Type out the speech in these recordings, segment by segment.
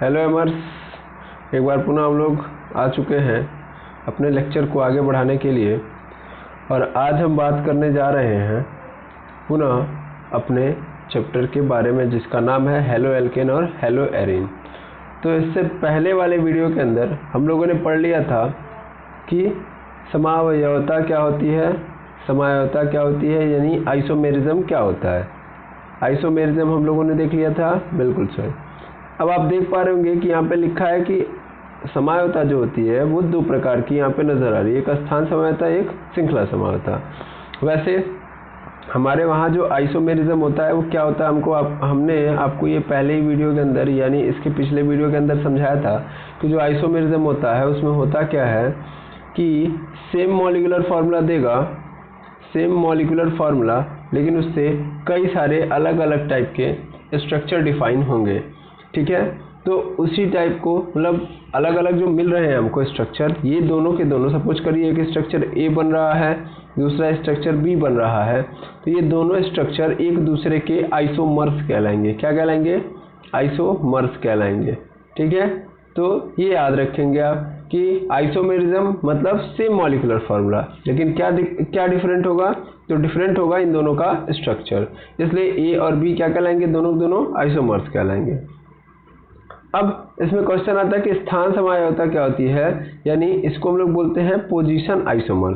Hello एमर्स, एक बार पुनः हम लोग आ चुके हैं अपने लेक्चर को आगे बढ़ाने के लिए। और आज हम बात करने जा रहे हैं पुनः अपने चैप्टर के बारे में जिसका नाम है हेलो एल्केन और हेलो एरीन। तो इससे पहले वाले वीडियो के अंदर हम लोगों ने पढ़ लिया था कि समावयवता क्या होती है, समावयवता क्या होती है, यानी आइसोमेरिज्म क्या होता है। आइसोमेरिज्म हम लोगों ने देख लिया था, बिल्कुल सही। अब आप देख पा रहे होंगे कि यहाँ पे लिखा है कि समावयवता जो होती है वो दो प्रकार की यहाँ पे नजर आ रही है, एक स्थान समावयवता, एक श्रृंखला समावयवता। वैसे हमारे वहाँ जो आइसोमेरिज्म होता है वो क्या होता है, हमने आपको ये पहले ही वीडियो के अंदर यानी इसके पिछले वीडियो के अंदर समझाया था कि जो आइसोमेरिज्म होता है उसमें होता क्या है कि सेम मॉलिक्यूलर फार्मूला देगा, सेम मॉलिक्यूलर फार्मूला, लेकिन उससे कई सारे अलग अलग टाइप के स्ट्रक्चर डिफाइन होंगे। ठीक है, तो उसी टाइप को मतलब अलग अलग जो मिल रहे हैं हमको स्ट्रक्चर, ये दोनों के दोनों, सपोज करिए एक स्ट्रक्चर ए बन रहा है, दूसरा स्ट्रक्चर बी बन रहा है, तो ये दोनों स्ट्रक्चर एक दूसरे के आइसोमर्स कहलाएंगे। क्या कहलाएंगे? आइसोमर्स कहलाएंगे। ठीक है, तो ये याद रखेंगे आप कि आइसोमेरिज्म मतलब सेम मॉलिक्यूलर फार्मूला, लेकिन क्या डिफरेंट होगा? तो डिफरेंट होगा इन दोनों का स्ट्रक्चर, इसलिए ए और बी क्या कहलाएंगे? दोनों आइसोमर्स कहलाएंगे। अब इसमें क्वेश्चन आता है कि स्थान समावयवता क्या होती है, यानी इसको हम लोग बोलते हैं पोजीशन आइसोमर,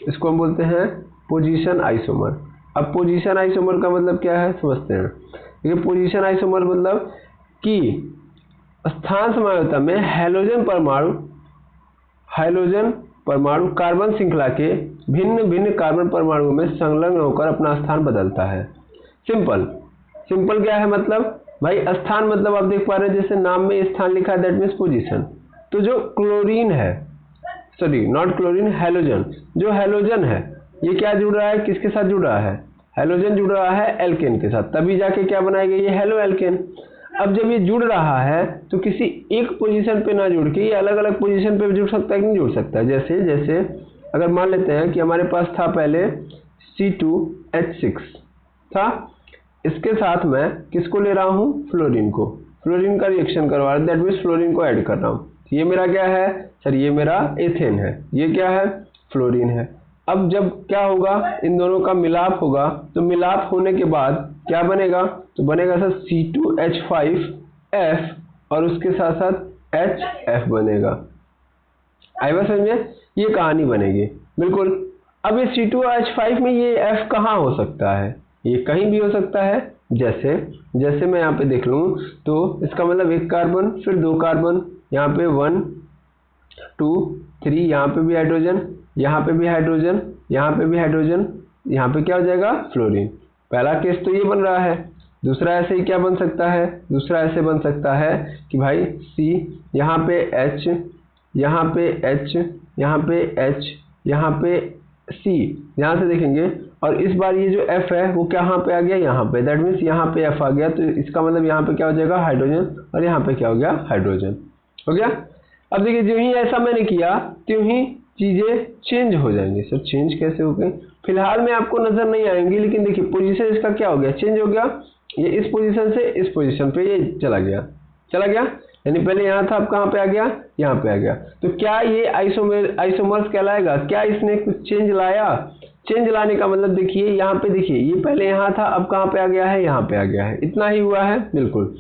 इसको हम बोलते हैं पोजीशन आइसोमर। अब पोजीशन आइसोमर का मतलब क्या है समझते हैं। देखिए, पोजीशन आइसोमर मतलब कि स्थान समावयवता में हैलोजन परमाणु कार्बन श्रृंखला के भिन्न भिन्न कार्बन परमाणुओं में संलग्न होकर अपना स्थान बदलता है। सिंपल क्या है मतलब भाई, स्थान मतलब आप देख पा रहे हैं जैसे नाम में स्थान लिखा है, दैट मीन्स पोजीशन। तो जो क्लोरीन है, सॉरी नॉट क्लोरीन, हैलोजन, जो हैलोजन है ये क्या जुड़ रहा है, किसके साथ जुड़ रहा है? हैलोजन जुड़ रहा है एल्केन के साथ, तभी जाके क्या बनाएगा ये हेलो एल्केन। अब जब ये जुड़ रहा है तो किसी एक पोजीशन पे ना जुड़ के ये अलग अलग पोजीशन पे जुड़ सकता है कि नहीं जुड़ सकता है। जैसे अगर मान लेते हैं कि हमारे पास था पहले C2H6 था, इसके साथ मैं किसको ले रहा हूँ? फ्लोरीन को, फ्लोरीन का रिएक्शन करवा रहा हूँ, दैट मीन्स फ्लोरीन को ऐड कर रहा हूँ। ये मेरा क्या है सर? ये मेरा एथेन है, ये क्या है? फ्लोरीन है। अब जब क्या होगा, इन दोनों का मिलाप होगा, तो मिलाप होने के बाद क्या बनेगा? तो बनेगा सर C2H5F और उसके साथ साथ HF बनेगा। आई बात समझ में? ये कहानी बनेगी बिल्कुल। अब ये C2H5 में ये F कहाँ हो सकता है? ये कहीं भी हो सकता है। जैसे मैं यहाँ पे देख लूँ तो इसका मतलब एक कार्बन, फिर दो कार्बन, यहाँ पे 1 2 3, यहाँ पे भी हाइड्रोजन, यहाँ पे भी हाइड्रोजन, यहाँ पे भी हाइड्रोजन, यहाँ पे क्या हो जाएगा? फ्लोरीन। पहला केस तो ये बन रहा है। दूसरा ऐसे ही क्या बन सकता है? दूसरा ऐसे बन सकता है कि भाई C, यहाँ पे H, यहाँ पे H, यहाँ पे H, यहाँ पे C, यहाँ से देखेंगे, और इस बार ये जो F है वो कहाँ पे आ गया? यहाँ पे, दैट मीन्स यहाँ पे F आ गया, तो इसका मतलब यहाँ पे क्या हो जाएगा? हाइड्रोजन, और यहाँ पे क्या हो गया? हाइड्रोजन हो गया। अब देखिए, जो ही ऐसा मैंने किया त्यों ही चीजें चेंज हो जाएंगी। सर चेंज कैसे हो गई? फिलहाल में आपको नजर नहीं आएंगी, लेकिन देखिए पोजीशन इसका क्या हो गया? चेंज हो गया। ये इस पोजीशन से इस पोजीशन पे ये चला गया, यानी पहले यहाँ था, अब कहाँ पे आ गया? यहाँ पे आ गया। तो क्या ये आइसोमर्स कहलाएगा? क्या इसने कुछ चेंज लाया? चेंज लाने का मतलब देखिए, यहाँ पे देखिए, ये पहले यहाँ था, अब कहाँ पे आ गया है? यहाँ पे आ गया है। इतना ही हुआ है, बिल्कुल।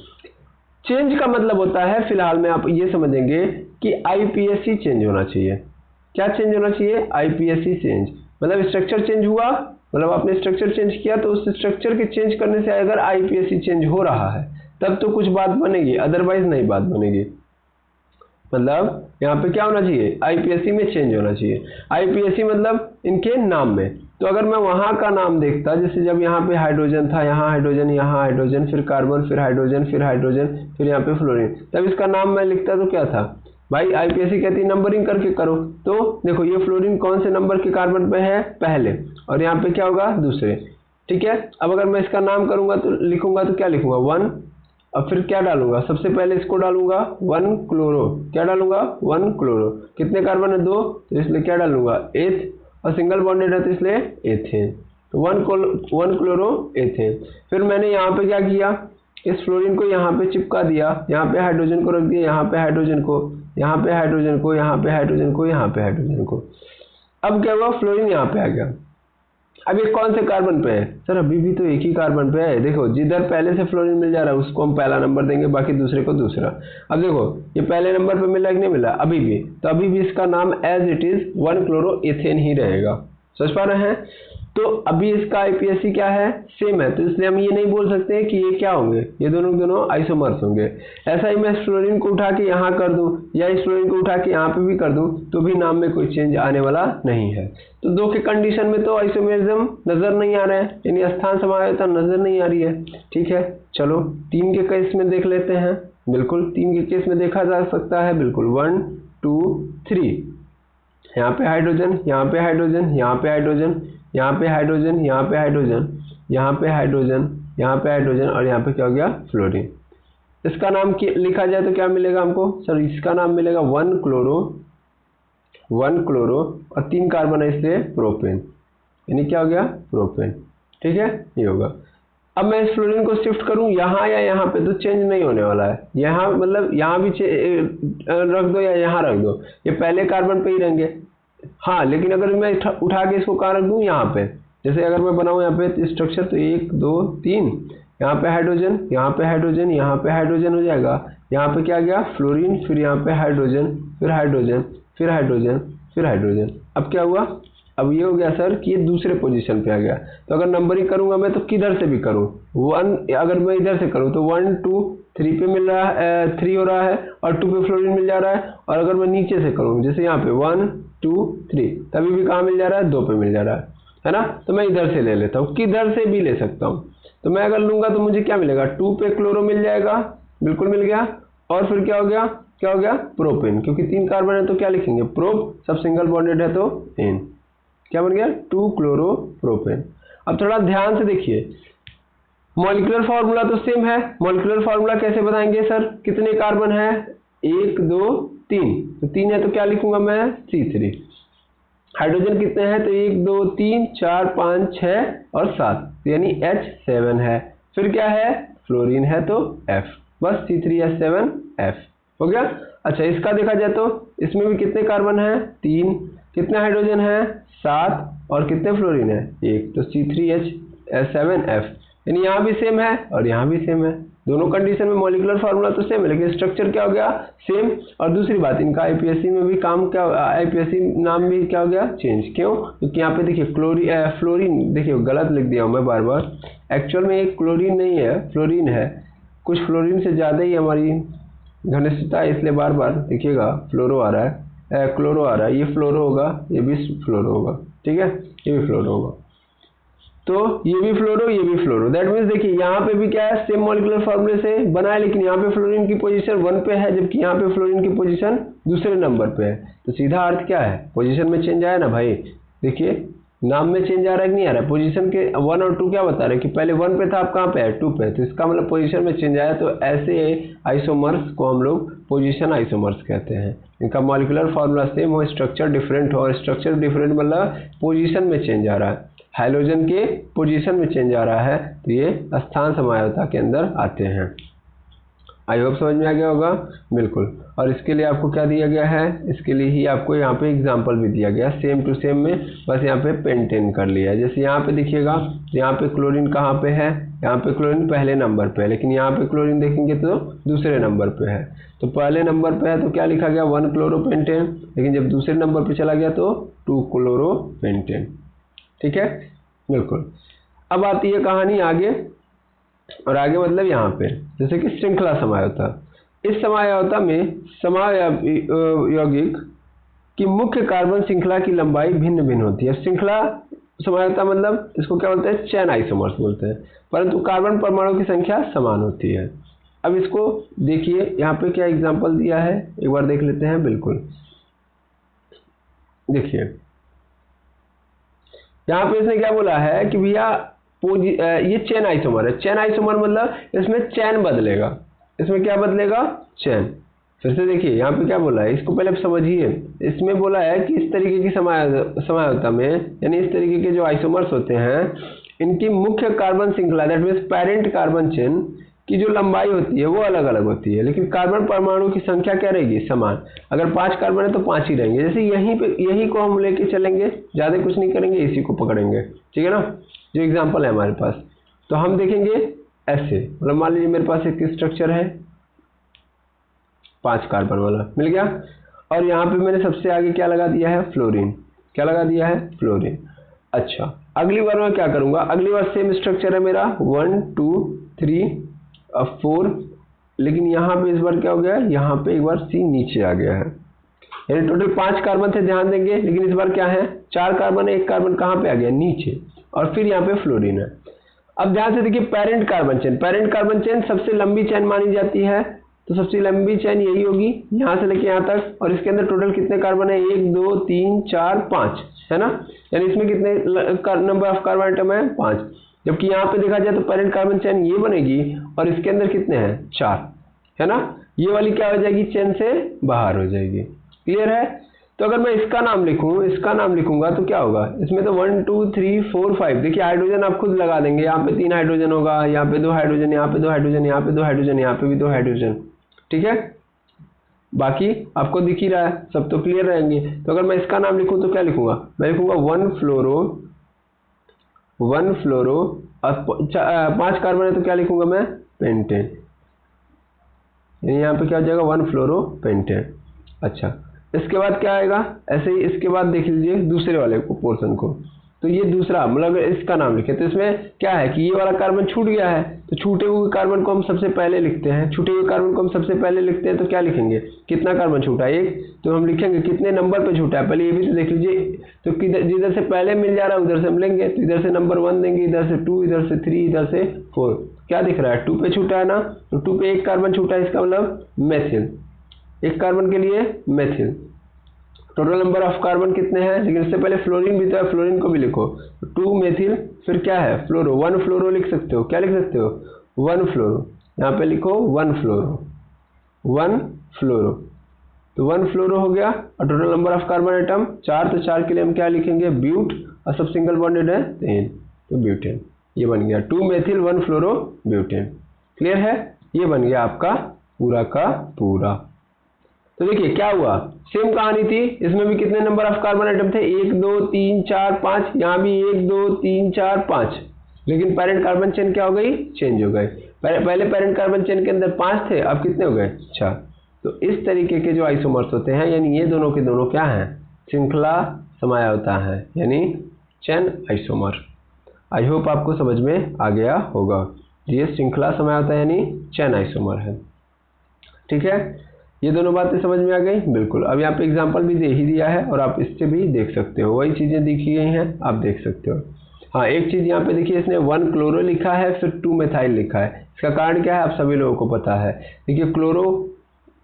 चेंज का मतलब होता है, फिलहाल में आप ये समझेंगे कि आईपीएससी चेंज होना चाहिए। क्या चेंज होना चाहिए? आईपीएससी चेंज, मतलब स्ट्रक्चर चेंज हुआ, मतलब आपने स्ट्रक्चर चेंज किया, तो उस स्ट्रक्चर के चेंज करने से अगर आईपीएससी चेंज हो रहा है तब तो कुछ बात बनेगी, अदरवाइज नहीं बात बनेगी। मतलब यहाँ पे क्या होना चाहिए? आईपीएससी में चेंज होना चाहिए। आईपीएससी मतलब इनके नाम में। तो अगर मैं वहाँ का नाम देखता, जैसे जब यहाँ पे हाइड्रोजन था, यहाँ हाइड्रोजन, यहाँ हाइड्रोजन, फिर कार्बन, फिर हाइड्रोजन, फिर हाइड्रोजन, फिर यहाँ पे फ्लोरीन, तब इसका नाम मैं लिखता तो क्या था भाई? आईपीएससी कहती है नंबरिंग करके करो। तो देखो, ये फ्लोरीन कौन से नंबर के कार्बन पे है? पहले, और यहाँ पे क्या होगा? दूसरे। ठीक है, अब अगर मैं इसका नाम करूंगा तो लिखूंगा तो क्या लिखूंगा? 1, अब फिर क्या डालूंगा? सबसे पहले इसको डालूंगा 1 क्लोरो, क्या डालूंगा? 1 क्लोरो। कितने कार्बन है? 2, तो इसलिए क्या डालूंगा? एथ, और सिंगल बॉन्डेड है तो इसलिए एथेन। तो 1 क्लोरो एथेन। फिर मैंने यहाँ पे क्या किया? इस फ्लोरीन को यहाँ पे चिपका दिया, यहाँ पे हाइड्रोजन को रख दिया, यहाँ पे हाइड्रोजन को, यहाँ पे हाइड्रोजन को, यहाँ पे हाइड्रोजन को, यहाँ पे हाइड्रोजन को। अब क्या हुआ, फ्लोरीन यहाँ पे आ गया। अब ये कौन से कार्बन पे है सर? अभी भी तो एक ही कार्बन पे है। देखो जिधर पहले से फ्लोरीन मिल जा रहा है उसको हम पहला नंबर देंगे, बाकी दूसरे को दूसरा। अब देखो ये पहले नंबर पे मिला कि नहीं मिला? अभी भी, तो अभी भी इसका नाम एज इट इज 1-क्लोरोएथेन ही रहेगा। समझ पा रहे हैं? तो अभी इसका आईपीएससी क्या है? सेम है, तो इसलिए हम ये नहीं बोल सकते कि ये क्या होंगे, ये दोनों आइसोमर्स होंगे। ऐसा ही मैं इस फ्लोरीन को उठा के यहाँ कर दूं या इस फ्लोरीन को उठा के यहाँ पे भी कर दूं तो भी नाम में कोई चेंज आने वाला नहीं है। तो दो के कंडीशन में तो आइसोमेरिज्म नजर नहीं आ रहा है, यानी स्थान समायोजकता नजर नहीं आ रही है। ठीक है, चलो 3 के केस में देख लेते हैं। बिल्कुल 3 के केस में देखा जा सकता है, बिल्कुल 1 2 3, यहाँ पे हाइड्रोजन, यहाँ पे हाइड्रोजन, यहाँ पे हाइड्रोजन, यहाँ पे हाइड्रोजन, यहाँ पे हाइड्रोजन, यहाँ पे हाइड्रोजन, यहाँ पे हाइड्रोजन, और यहाँ पे क्या हो गया? फ्लोरीन। इसका नाम लिखा जाए तो क्या मिलेगा हमको सर? इसका नाम मिलेगा 1-क्लोरो और 3 कार्बन है इसलिए प्रोपेन, यानी क्या हो गया? प्रोपेन। ठीक है, ये होगा। अब मैं इस फ्लोरीन को शिफ्ट करूं यहाँ या यहाँ पे तो चेंज नहीं होने वाला है। यहाँ मतलब यहाँ भी रख दो या यहाँ रख दो, ये पहले कार्बन पे ही रहेंगे। हाँ, लेकिन अगर मैं उठा के इसको कहाँ रख दूँ? यहाँ पे। जैसे अगर मैं बनाऊँ यहाँ पे स्ट्रक्चर तो 1 2 3, यहाँ पे हाइड्रोजन, यहाँ पे हाइड्रोजन, यहाँ पे हाइड्रोजन हो जाएगा। यहाँ पे क्या गया? फ्लोरीन, फिर यहाँ पे हाइड्रोजन, फिर हाइड्रोजन, फिर हाइड्रोजन, फिर हाइड्रोजन। अब क्या हुआ? अब ये हो गया सर कि ये दूसरे पोजीशन पे आ गया। तो अगर नंबरिंग करूंगा मैं तो किधर से भी करूं, 1 अगर मैं इधर से करूं तो 1 2 3 पे मिल रहा है, 3 हो रहा है, और 2 पे फ्लोरीन मिल जा रहा है। और अगर मैं नीचे से करूं जैसे यहाँ पे 1 2 3, तभी भी कहाँ मिल जा रहा है? 2 पे मिल जा रहा है ना? तो मैं इधर से ले लेता हूँ, किधर से भी ले सकता हूँ। तो मैं अगर लूंगा तो मुझे क्या मिलेगा? 2 पे क्लोरो मिल जाएगा, बिल्कुल मिल गया। और फिर क्या हो गया? क्या हो गया? प्रोपेन, क्योंकि 3 कार्बन है तो क्या लिखेंगे? प्रोप, सब सिंगल बॉन्डेड है तो एन। क्या बन गया? 2-क्लोरोप्रोपेन। अब थोड़ा ध्यान से देखिए, मॉलिक्यूलर फार्मूला तो सेम है। मॉलिक्यूलर फार्मूला कैसे बताएंगे सर? कितने कार्बन है? 1 2 3, तो 3 है तो क्या लिखूंगा मैं? C3। हाइड्रोजन कितने हैं? तो 1 2 3 4 5 6 और 7, यानी H7 है। फिर क्या है? फ्लोरीन है तो F, बस C3H7F हो गया। अच्छा, इसका देखा जाए तो इसमें भी कितने कार्बन है? 3। कितने हाइड्रोजन है? 7, और कितने फ्लोरीन है? 1, तो C3H7F, यानी यहाँ भी सेम है और यहाँ भी सेम है। दोनों कंडीशन में मॉलिक्यूलर फार्मूला तो सेम है, लेकिन स्ट्रक्चर क्या हो गया? सेम। और दूसरी बात, इनका आईपीएससी में भी काम क्या, आईपीएससी नाम भी क्या हो गया? चेंज। क्यों? क्योंकि यहाँ पे देखिए फ्लोरीन, देखिए गलत लिख दिया हूँ मैं बार बार, एक्चुअल में एक क्लोरीन नहीं है, फ्लोरीन है। कुछ फ्लोरीन से ज़्यादा ही हमारी घनिष्ठता है, इसलिए बार बार देखिएगा फ्लोरो आ रहा है, क्लोरो आ रहा है। ये फ्लोरो होगा, ये भी फ्लोरो होगा। ठीक है, ये भी फ्लोरो होगा, तो ये भी फ्लोरो, ये भी फ्लोरो। दैट मीन्स देखिए यहाँ पे भी क्या है? सेम मॉलिक्यूलर फार्मूले से बना है, लेकिन यहाँ पे फ्लोरीन की पोजीशन 1 पे है, जबकि यहाँ पे फ्लोरीन की पोजीशन दूसरे नंबर पे है। तो सीधा अर्थ क्या है? पोजीशन में चेंज आया ना भाई। देखिए नाम में चेंज आ रहा है कि नहीं आ रहा है? पोजीशन के 1 और 2 क्या बता रहे हैं कि पहले 1 पे था, अब कहाँ पे है? 2 पे। तो इसका मतलब पोजीशन में चेंज आया। तो ऐसे आइसोमर्स को हम लोग पोजीशन आइसोमर्स कहते हैं। इनका मॉलिक्यूलर फार्मूला सेम हो, स्ट्रक्चर डिफरेंट हो, और स्ट्रक्चर डिफरेंट मतलब पोजीशन में चेंज आ रहा है, हाइड्रोजन के पोजीशन में चेंज आ रहा है, तो ये स्थान समायोजकता के अंदर आते हैं। आई होप समझ में आ गया होगा। बिल्कुल। और इसके लिए आपको क्या दिया गया है? इसके लिए ही आपको यहाँ पे एग्जांपल भी दिया गया, सेम टू सेम में, बस यहाँ पे पेंटेन कर लिया। जैसे यहाँ पे देखिएगा, यहाँ पे क्लोरीन कहाँ पे है? यहाँ पे क्लोरीन पहले नंबर पे है, लेकिन यहाँ पे क्लोरीन देखेंगे तो दूसरे नंबर पे है। तो पहले नंबर पे है तो क्या लिखा गया? 1-क्लोरोपेंटेन, लेकिन जब दूसरे नंबर पे चला गया तो 2-क्लोरोपेंटेन। ठीक है, बिल्कुल। अब आती है कहानी आगे, और आगे मतलब यहाँ पे जैसे कि श्रृंखला समायोजकता। इस समायोजकता में समयौगिक की मुख्य कार्बन श्रृंखला की लंबाई भिन्न भिन्न होती है। श्रृंखला समायोजकता मतलब इसको क्या बोलते हैं? चेन आइसोमर्स बोलते हैं, परंतु कार्बन परमाणु की संख्या समान होती है। अब इसको देखिए यहाँ पे क्या एग्जाम्पल दिया है, एक बार देख लेते हैं। बिल्कुल देखिए यहाँ पे इसने क्या बोला है कि भैया ये चेन आइसोमर है। चेन आइसोमर मतलब इसमें चेन बदलेगा। इसमें क्या बदलेगा? चेन। फिर से देखिए यहाँ पे क्या बोला है, इसको पहले समझिए। इसमें बोला है कि इस तरीके की समायोजकता में, यानी इस तरीके के जो आइसोमर्स होते हैं, इनकी मुख्य कार्बन श्रृंखला, that means parent carbon chain की जो लंबाई होती है वो अलग अलग होती है, लेकिन कार्बन परमाणु की संख्या क्या रहेगी, समान। अगर 5 कार्बन है तो 5 ही रहेंगे। जैसे यही को हम लेके चलेंगे, ज़्यादा कुछ नहीं करेंगे, इसी को पकड़ेंगे, ठीक है ना। जो एग्जाम्पल है हमारे पास, तो हम देखेंगे ऐसे, मतलब मान लीजिए मेरे पास एक स्ट्रक्चर है 5 कार्बन वाला, मिल गया। और यहाँ पे मैंने सबसे आगे क्या लगा दिया है, फ्लोरीन। क्या लगा दिया है, फ्लोरीन। अच्छा, अगली बार मैं क्या करूँगा, अगली बार सेम स्ट्रक्चर है मेरा 1 2 3 और 4, लेकिन यहाँ पे इस बार क्या हो गया, यहाँ पे एक बार सी नीचे आ गया है। यानी टोटल 5 कार्बन थे, ध्यान देंगे, लेकिन इस बार क्या है, 4 कार्बन है, 1 कार्बन कहाँ पे आ गया, नीचे, और फिर यहाँ पे फ्लोरीन है। अब ध्यान से देखिए, parent carbon chain, parent carbon chain सबसे लंबी चेन मानी जाती है, तो सबसे लंबी चेन यही होगी, यहाँ से लेके यहाँ तक। और इसके अंदर टोटल कितने कार्बन है, 1 2 3 4 5, है ना। यानी इसमें कितने नंबर ऑफ कार्बन आइटम है, 5। जबकि यहाँ पे देखा जाए तो पेरेंट कार्बन चेन ये बनेगी और इसके अंदर कितने हैं, 4, है ना। ये वाली क्या हो जाएगी, चेन से बाहर हो जाएगी। क्लियर है। तो अगर मैं इसका नाम लिखूं, इसका नाम लिखूंगा तो क्या होगा, इसमें तो 1 2 3 4 5, देखिए हाइड्रोजन आप खुद लगा देंगे, यहाँ पे 3 हाइड्रोजन होगा, यहाँ पे 2 हाइड्रोजन, यहाँ पे 2 हाइड्रोजन, यहाँ पे 2 हाइड्रोजन, यहाँ पे भी 2 हाइड्रोजन, ठीक है। बाकी आपको दिख ही रहा है, सब तो क्लियर रहेंगे। तो अगर मैं इसका नाम लिखूं तो क्या लिखूंगा, मैं लिखूंगा 1 फ्लोरो और 5 कार्बन है तो क्या लिखूंगा मैं, पेंटेन। यहाँ पे क्या हो जाएगा, 1 फ्लोरो पेंटेन। अच्छा, इसके बाद क्या आएगा, ऐसे ही इसके बाद देख लीजिए दूसरे वाले को पोर्शन को, तो ये दूसरा, मतलब इसका नाम लिखे तो इसमें क्या है कि ये वाला कार्बन छूट गया है, तो छूटे हुए कार्बन को हम सबसे पहले लिखते हैं, छूटे हुए कार्बन को हम सबसे पहले लिखते हैं, तो क्या लिखेंगे, कितना कार्बन छूटा है, 1, तो हम लिखेंगे कितने नंबर पे छूटा है, पहले ये भी तो देख लीजिए। तो जिधर से पहले मिल जा रहा है उधर से हम लेंगे, तो इधर से नंबर 1 देंगे, इधर से 2, इधर से 3, इधर से 4। क्या दिख रहा है, 2 पे छूटा है ना, तो 2 पे 1 कार्बन छूटा है, इसका मतलब मेथिल, 1 कार्बन के लिए methyl. Total number of carbon कितने हैं, लेकिन इससे पहले फ्लोरीन भी तो है, फ्लोरीन को भी लिखो, 2 मेथिल, फिर क्या है, फ्लोरो, 1 फ्लोरो लिख सकते हो, क्या लिख सकते हो, 1 फ्लोरो, यहाँ पे लिखो 1 फ्लोरो, 1 फ्लोरो, तो 1 फ्लोरो हो गया। और total number of carbon atom 4, तो 4 के लिए हम क्या लिखेंगे, ब्यूट, और सब सिंगल बॉन्डेड है 3, तो ब्यूटेन, ये बन गया 2 मेथिल 1 फ्लोरो ब्यूटेन। क्लियर है, ये बन गया आपका पूरा का पूरा। तो देखिए क्या हुआ, सेम कहानी थी, इसमें भी कितने नंबर ऑफ कार्बन आइटम थे, 1 2 3 4 5, यहाँ भी 1 2 3 4 5, लेकिन पेरेंट कार्बन चेन क्या हो गई, चेंज हो गए। पहले पेरेंट कार्बन चेन के अंदर 5 थे, अब कितने हो गए, 4। तो इस तरीके के जो आइसोमर्स होते हैं, यानी ये दोनों के दोनों क्या हैं, श्रृंखला समाया होता है, यानी चेन आइसोमर। आई होप आपको समझ में आ गया होगा, ये श्रृंखला समाया होता है यानी चेन आइसोमर है, ठीक है। ये दोनों बातें समझ में आ गई, बिल्कुल। अब यहाँ पे एग्जांपल भी दे ही दिया है और आप इससे भी देख सकते हो, वही चीज़ें दिखी गई हैं, आप देख सकते हो। हाँ, एक चीज़ यहाँ पे देखिए, इसने 1 क्लोरो लिखा है, फिर 2 मेथाइल लिखा है, इसका कारण क्या है आप सभी लोगों को पता है। देखिए क्लोरो,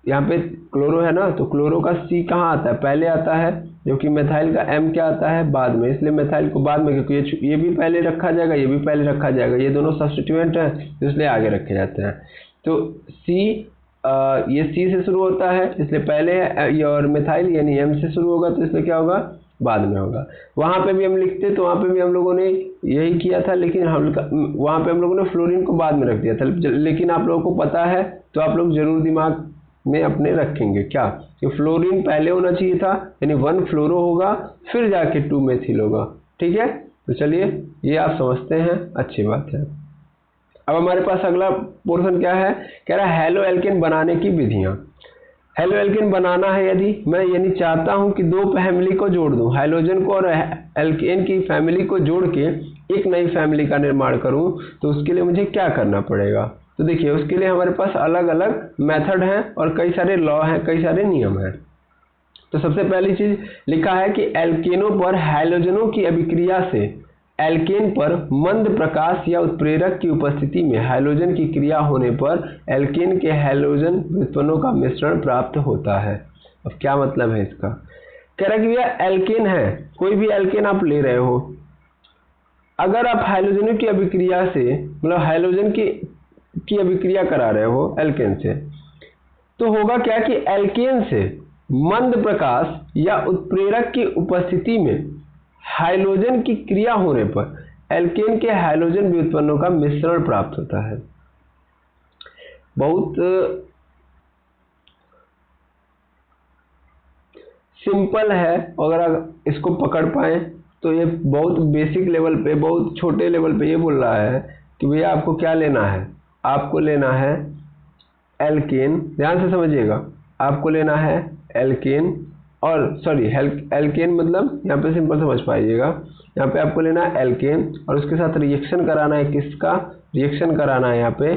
यहाँ पे क्लोरो है ना, तो क्लोरो का C कहाँ आता है, पहले आता है, जबकि मेथाइल का M क्या आता है, बाद में, इसलिए मेथाइल को बाद में, क्योंकि ये भी पहले रखा जाएगा, ये भी पहले रखा जाएगा, ये दोनों सब्स्टिट्यूएंट हैं, इसलिए आगे रखे जाते हैं। तो C, ये C से शुरू होता है, इसलिए पहले है, और मिथाइल यानी M से शुरू होगा, तो इसलिए क्या होगा, बाद में होगा। वहाँ पे भी हम लिखते, तो वहाँ पे भी हम लोगों ने यही किया था, लेकिन वहाँ पे हम लोगों ने फ्लोरीन को बाद में रख दिया था, लेकिन आप लोगों को पता है, तो आप लोग जरूर दिमाग में अपने रखेंगे क्या, कि फ्लोरीन पहले होना चाहिए था, यानी 1 फ्लोरो होगा, फिर जाके 2 मेथिल होगा, ठीक है। तो चलिए, ये आप समझते हैं, अच्छी बात है। अब हमारे पास अगला पोर्शन क्या है, कह रहा है हेलो एल्केन बनाने की विधियां। हेलो एल्केन बनाना है, यदि मैं यानी चाहता हूं कि 2 फैमिली को जोड़ दूं, हाइड्रोजन को और एल्केन की फैमिली को जोड़ के एक नई फैमिली का निर्माण करूं, तो उसके लिए मुझे क्या करना पड़ेगा। तो देखिए, उसके लिए हमारे पास अलग अलग मेथड हैं और कई सारे लॉ हैं, कई सारे नियम हैं। तो सबसे पहली चीज लिखा है कि एल्केनों पर हाइड्रोजनों की अभिक्रिया से एल्केन पर मंद प्रकाश या उत्प्रेरक की उपस्थिति में हाइड्रोजन की क्रिया होने पर एल्केन के हाइड्रोजन व्युत्पन्नों का मिश्रण प्राप्त होता है। अब क्या मतलब है इसका, कह रहा है कि भैया एल्केन है, कोई भी एल्केन आप ले रहे हो, अगर आप हाइड्रोजनों की अभिक्रिया से, मतलब हाइड्रोजन की अभिक्रिया करा रहे हो एल्केन से, तो होगा क्या कि एल्केन से मंद प्रकाश या उत्प्रेरक की उपस्थिति में हाइड्रोजन की क्रिया होने पर एल्केन के हाइड्रोजन व्युत्पन्नों का मिश्रण प्राप्त होता है। बहुत सिंपल है। अगर आप इसको पकड़ पाए तो ये बहुत बेसिक लेवल पे, बहुत छोटे लेवल पे ये बोल रहा है कि भैया आपको क्या लेना है, आपको लेना है एल्केन। ध्यान से समझिएगा, आपको लेना है एल्केन और सॉरी एल्केन मतलब यहाँ पे सिंपल समझ पाइएगा, यहाँ पे आपको लेना है एल्केन और उसके साथ रिएक्शन कराना है। किसका रिएक्शन कराना है? यहाँ पे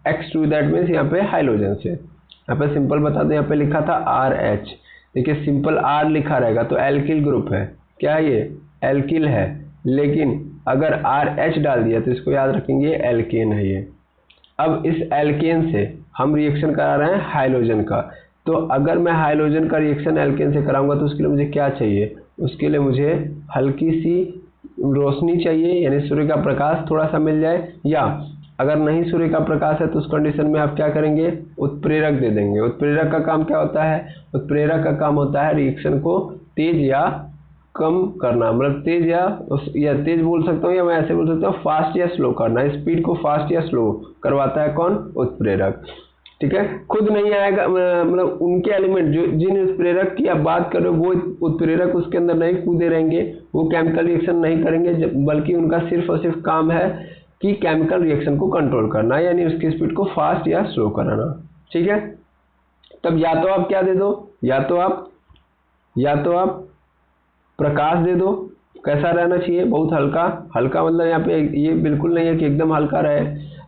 X2, दैट मीन्स यहाँ पे हाइड्रोजन से। यहाँ पे सिंपल बता दें, यहाँ पे लिखा था RH, देखिए सिंपल R लिखा रहेगा तो एल्किल ग्रुप है। क्या है ये? एल्किल है। लेकिन अगर RH डाल दिया तो इसको याद रखेंगे एल्केन है ये। अब इस एल्केन से हम रिएक्शन करा रहे हैं हाइड्रोजन का, तो अगर मैं हाइड्रोजन का रिएक्शन एल्केन से कराऊंगा तो उसके लिए मुझे क्या चाहिए? उसके लिए मुझे हल्की सी रोशनी चाहिए, यानी सूर्य का प्रकाश थोड़ा सा मिल जाए, या अगर नहीं सूर्य का प्रकाश है तो उस कंडीशन में आप क्या करेंगे? उत्प्रेरक दे देंगे। उत्प्रेरक का काम क्या होता है? उत्प्रेरक का काम होता है रिएक्शन को तेज या कम करना, मतलब तेज या तेज बोल सकता हूँ, या मैं ऐसे बोल सकता हूँ फास्ट या स्लो करना। स्पीड को फास्ट या स्लो करवाता है कौन? उत्प्रेरक। ठीक है, खुद नहीं आएगा, मतलब उनके एलिमेंट जो जिन उत्प्रेरक की आप बात कर रहे हो वो उत्प्रेरक उसके अंदर नहीं कूदे रहेंगे, वो केमिकल रिएक्शन नहीं करेंगे, बल्कि उनका सिर्फ और सिर्फ काम है कि केमिकल रिएक्शन को कंट्रोल करना, यानी उसकी स्पीड को फास्ट या स्लो कराना। ठीक है, तब या तो आप क्या दे दो, या तो आप प्रकाश दे दो। कैसा रहना चाहिए? बहुत हल्का। हल्का मतलब यहाँ पे ये बिल्कुल नहीं है कि एकदम हल्का रहे।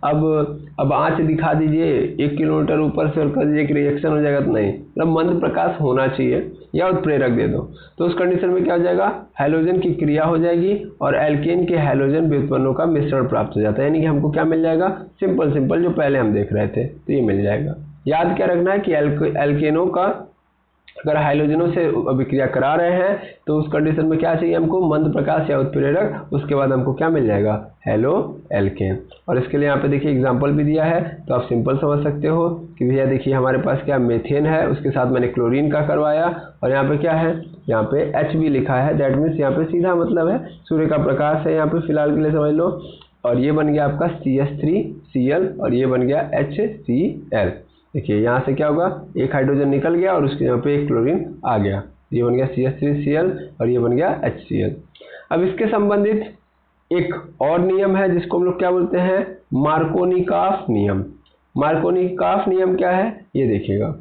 अब आंच दिखा दीजिए 1 किलोमीटर ऊपर से और कर दीजिए कि रिएक्शन हो जाएगा, तो नहीं, मतलब मंद प्रकाश होना चाहिए। या उत्प्रेरक दे दो तो उस कंडीशन में क्या हो जाएगा? हैलोजन की क्रिया हो जाएगी और एल्केन के हैलोजन व्युत्पन्नों का मिश्रण प्राप्त हो जाता है, यानी कि हमको क्या मिल जाएगा? सिंपल जो पहले हम देख रहे थे, तो ये मिल जाएगा। याद क्या रखना है कि एल्केनों का अगर हाइड्रोजनों से अभिक्रिया करा रहे हैं तो उस कंडीशन में क्या चाहिए हमको? मंद प्रकाश या उत्प्रेरक। उसके बाद हमको क्या मिल जाएगा? Halo alkane. और इसके लिए यहाँ पे देखिए एग्जांपल भी दिया है, तो आप सिंपल समझ सकते हो कि भैया देखिए हमारे पास क्या मेथेन है, उसके साथ मैंने क्लोरीन का करवाया और यहाँ पे क्या है? यहाँ पे H भी लिखा है, दैट मीन्स यहाँ पे सीधा मतलब है सूर्य का प्रकाश है यहाँ पे फिलहाल के लिए समझ लो। और ये बन गया आपका CH3Cl और ये बन गया HCl। देखिए यहाँ से क्या होगा? एक हाइड्रोजन निकल गया और उसके यहाँ पे एक क्लोरीन आ गया, ये बन गया CH3Cl और ये बन गया HCl। अब इसके संबंधित एक और नियम है जिसको हम लोग क्या बोलते हैं? मार्कोनिकॉफ नियम। मार्कोनिकॉफ नियम क्या है ये देखिएगा।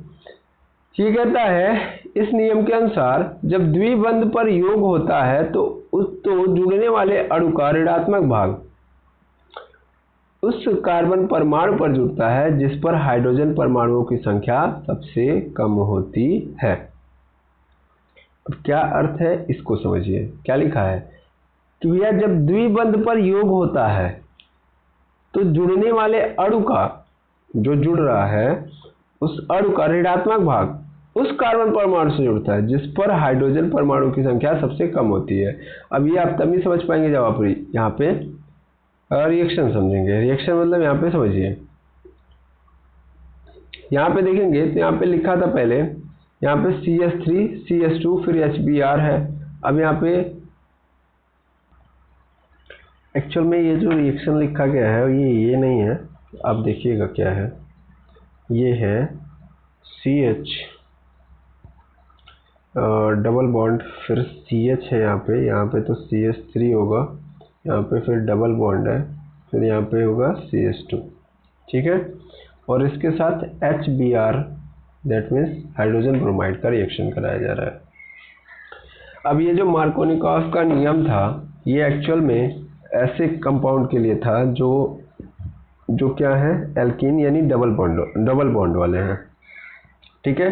ये कहता है इस नियम के अनुसार जब द्विबंध पर योग होता है तो जुड़ने वाले अणु का ऋणात्मक भाग उस कार्बन परमाणु पर जुड़ता है जिस पर हाइड्रोजन परमाणुओं की संख्या सबसे कम होती है। अब क्या अर्थ है इसको समझिए। क्या लिखा है कि भैया जब द्विबंध पर योग होता है तो जुड़ने वाले अणु का जो जुड़ रहा है उस अणु का ऋणात्मक भाग उस कार्बन परमाणु से जुड़ता है जिस पर हाइड्रोजन परमाणु की संख्या सबसे कम होती है। अब ये आप तभी समझ पाएंगे जब आप यहाँ पे रिएक्शन समझेंगे। रिएक्शन मतलब यहाँ पे समझिए, यहाँ पे देखेंगे तो यहाँ पे लिखा था पहले, यहाँ पे CH3 CH2 फिर HBr है। अब यहाँ पे एक्चुअल में ये जो रिएक्शन लिखा गया है ये नहीं है, अब देखिएगा क्या है। ये है CH डबल बॉन्ड फिर CH है यहाँ पे तो CH3 होगा, यहाँ पे फिर डबल बॉन्ड है, फिर यहाँ पे होगा CH2। ठीक है, और इसके साथ HBr that means hydrogen bromide का रिएक्शन कराया जा रहा है। अब ये जो मार्कोनिकॉफ का नियम था ये एक्चुअल में ऐसे कंपाउंड के लिए था जो क्या है? एल्कीन, यानी डबल बॉन्ड वाले हैं। ठीक है,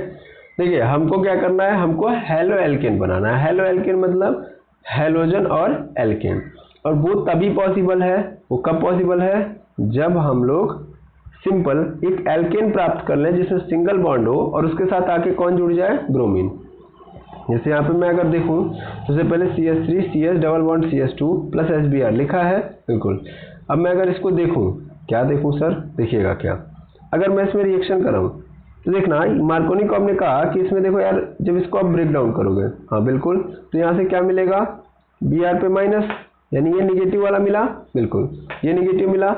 देखिए हमको क्या करना है? हमको हेलो एल्केन बनाना है। हेलो एल्केन मतलब हैलोजन और एल्केन, और वो तभी पॉसिबल है, वो कब पॉसिबल है? जब हम लोग सिंपल एक एल्केन प्राप्त कर लें जिसमें सिंगल बॉन्ड हो और उसके साथ आके कौन जुड़ जाए? ब्रोमीन। जैसे यहाँ पे मैं अगर देखूँ सबसे पहले CH3 CH double bond CH2 plus HBr लिखा है, बिल्कुल। अब मैं अगर इसको देखूँ, क्या देखूँ सर? देखिएगा क्या, अगर मैं इसमें रिएक्शन कराऊँ तो देखना मार्कोनिकॉफ ने कहा कि इसमें देखो यार जब इसको आप ब्रेक डाउन करोगे, हाँ बिल्कुल, तो यहाँ से क्या मिलेगा? Br पे माइनस, यानी ये निगेटिव वाला मिला, बिल्कुल ये निगेटिव मिला।